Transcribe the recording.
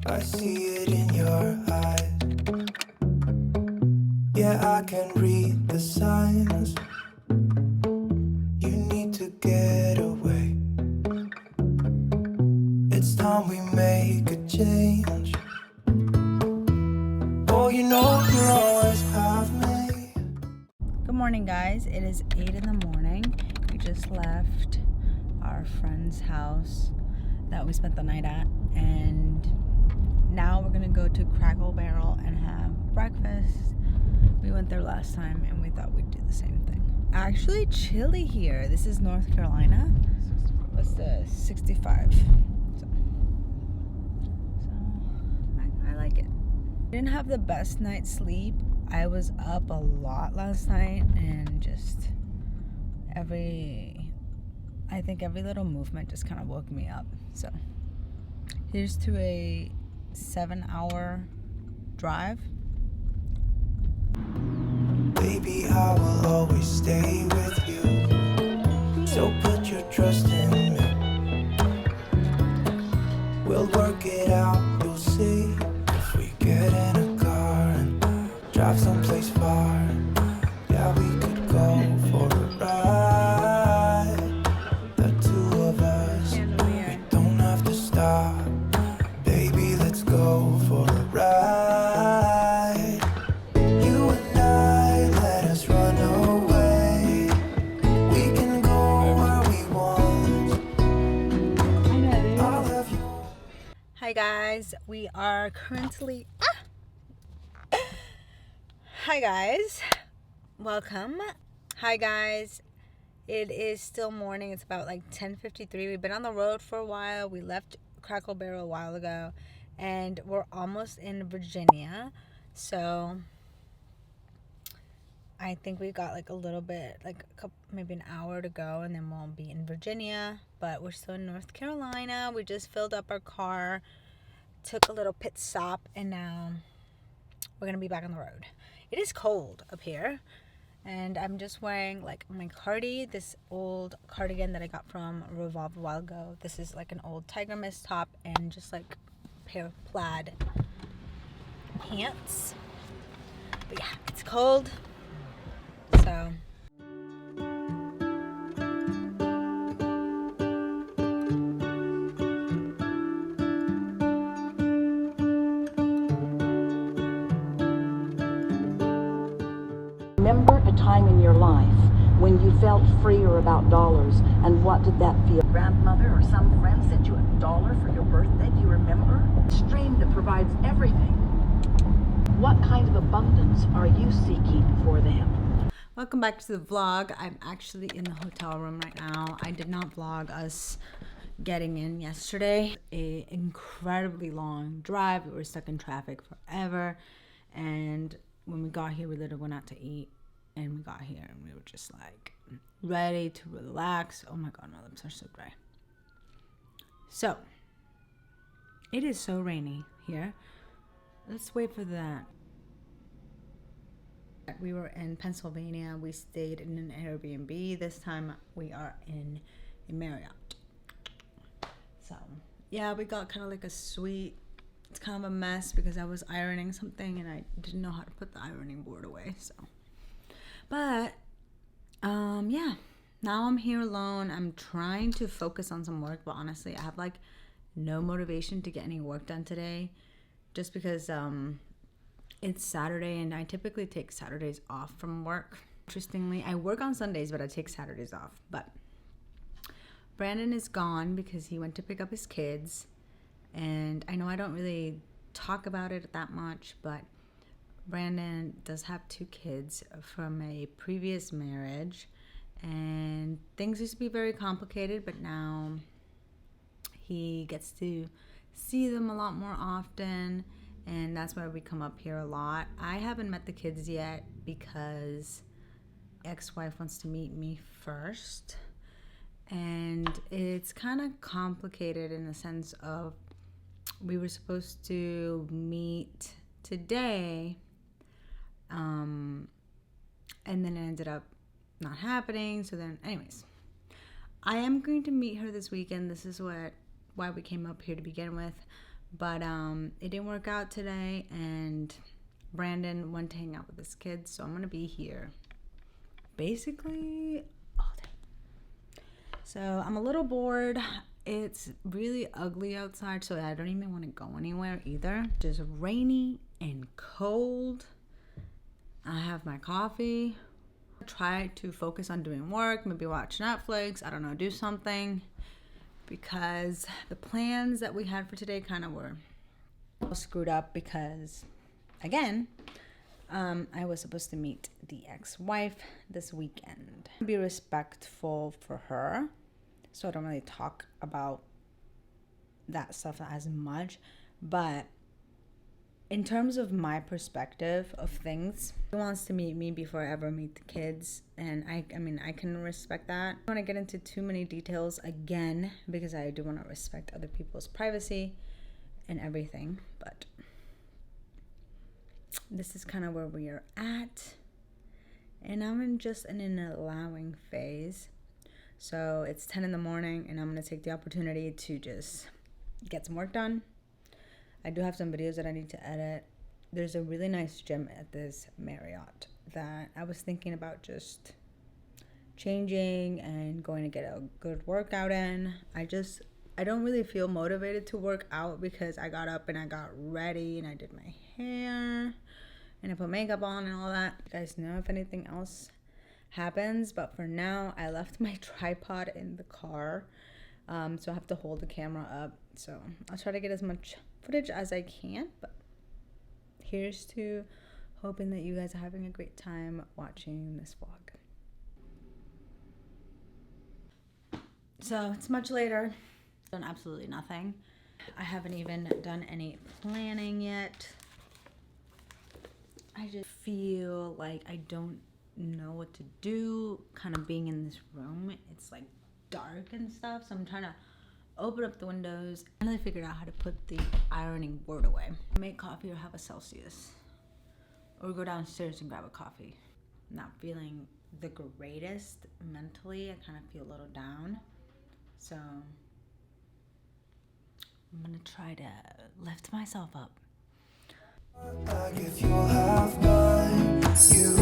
I see it in your eyes. Yeah, I can read the signs. You need to get away. It's time we make a change. Oh, you know you'll always have me. Good morning, guys. It is 8 in the morning. We just left our friend's house that we spent the night at, and now we're gonna go to Crackle Barrel and have breakfast. We went there last time and we thought we'd do the same thing. Actually, chilly here. This is North Carolina. What's the 65? So I like it. Didn't have the best night's sleep. I was up a lot last night, and just I think every little movement just kind of woke me up. So here's to a 7-hour drive. Baby, I will always stay with you. So put your trust in me. We'll work it out, you'll see. If we get in a car and drive someplace far, yeah, we could go for a ride. The two of us, we don't have to stop. Baby, let's go for a ride. You and I, let us run away. We can go where we want. I'll have you. Hi guys, we are currently Hi guys, welcome. Hi guys, it is still morning. It's about like 10:53. We've been on the road for a while. We left Crackle Barrel a while ago, and we're almost in Virginia. So I think we got like a little bit, like maybe an hour to go, and then we'll be in Virginia. But we're still in North Carolina. We just filled up our car, took a little pit stop, and now we're gonna be back on the road. It is cold up here, and I'm just wearing like my this old cardigan that I got from Revolve a while ago. This is like an old Tiger Mist top and just like a pair of plaid pants. But yeah, it's cold, so Remember a time in your life when you felt freer about dollars, and what did that feel? Grandmother or some friend sent you $1 for your birthday, do you remember? Stream that provides everything. What kind of abundance are you seeking for them? welcome back to the vlog. I'm actually in the hotel room right now. I did not vlog us getting in yesterday. An incredibly long drive. We were stuck in traffic forever, and when we got here, we literally went out to eat, and we got here and we were just like ready to relax. Oh my god, my lips are so dry. So it is so rainy here. Let's wait for that. We were in Pennsylvania. We stayed in an Airbnb. This time we are in a Marriott. So yeah, we got kind of like a suite. It's kind of a mess because I was ironing something and I didn't know how to put the ironing board away. So, but yeah, now I'm here alone. I'm trying to focus on some work, but honestly, I have like no motivation to get any work done today, just because it's Saturday and I typically take Saturdays off from work. Interestingly, I work on Sundays, but I take Saturdays off. But Brandon is gone because he went to pick up his kids. And I know I don't really talk about it that much, but Brandon does have 2 kids from a previous marriage, and things used to be very complicated, but now he gets to see them a lot more often, and that's why we come up here a lot. I haven't met the kids yet because ex-wife wants to meet me first, and it's kind of complicated in the sense of we were supposed to meet today, and then it ended up not happening. So then, anyways, I am going to meet her this weekend. This is why we came up here to begin with. But it didn't work out today, and Brandon went to hang out with his kids, so I'm gonna be here basically all day. So I'm a little bored. It's really ugly outside, so I don't even want to go anywhere either. Just rainy and cold. I have my coffee. Try to focus on doing work, maybe watch Netflix, I don't know, do something, because the plans that we had for today kind of were screwed up because, again, I was supposed to meet the ex-wife this weekend. Be respectful for her, so I don't really talk about that stuff as much, but in terms of my perspective of things, he wants to meet me before I ever meet the kids, and I mean, I can respect that. I don't want to get into too many details again because I do want to respect other people's privacy and everything, but this is kind of where we are at, and I'm just in an allowing phase. So it's 10 in the morning, and I'm going to take the opportunity to just get some work done. I do have some videos that I need to edit. There's a really nice gym at this Marriott that I was thinking about just changing and going to get a good workout in. I don't really feel motivated to work out because I got up and I got ready and I did my hair and I put makeup on and all that. You guys know if anything else happens, but for now I left my tripod in the car, so I have to hold the camera up. So I'll try to get as much footage as I can, but here's to hoping that you guys are having a great time watching this vlog. So it's much later. Done absolutely nothing. I haven't even done any planning yet. I just feel like I don't know what to do, kind of being in this room. It's like dark and stuff, so I'm trying to open up the windows, and I figured out how to put the ironing board away. Make coffee or have a Celsius, or go downstairs and grab a coffee. I'm not feeling the greatest mentally. I kind of feel a little down, so I'm gonna try to lift myself up. Like if you'll have mine, you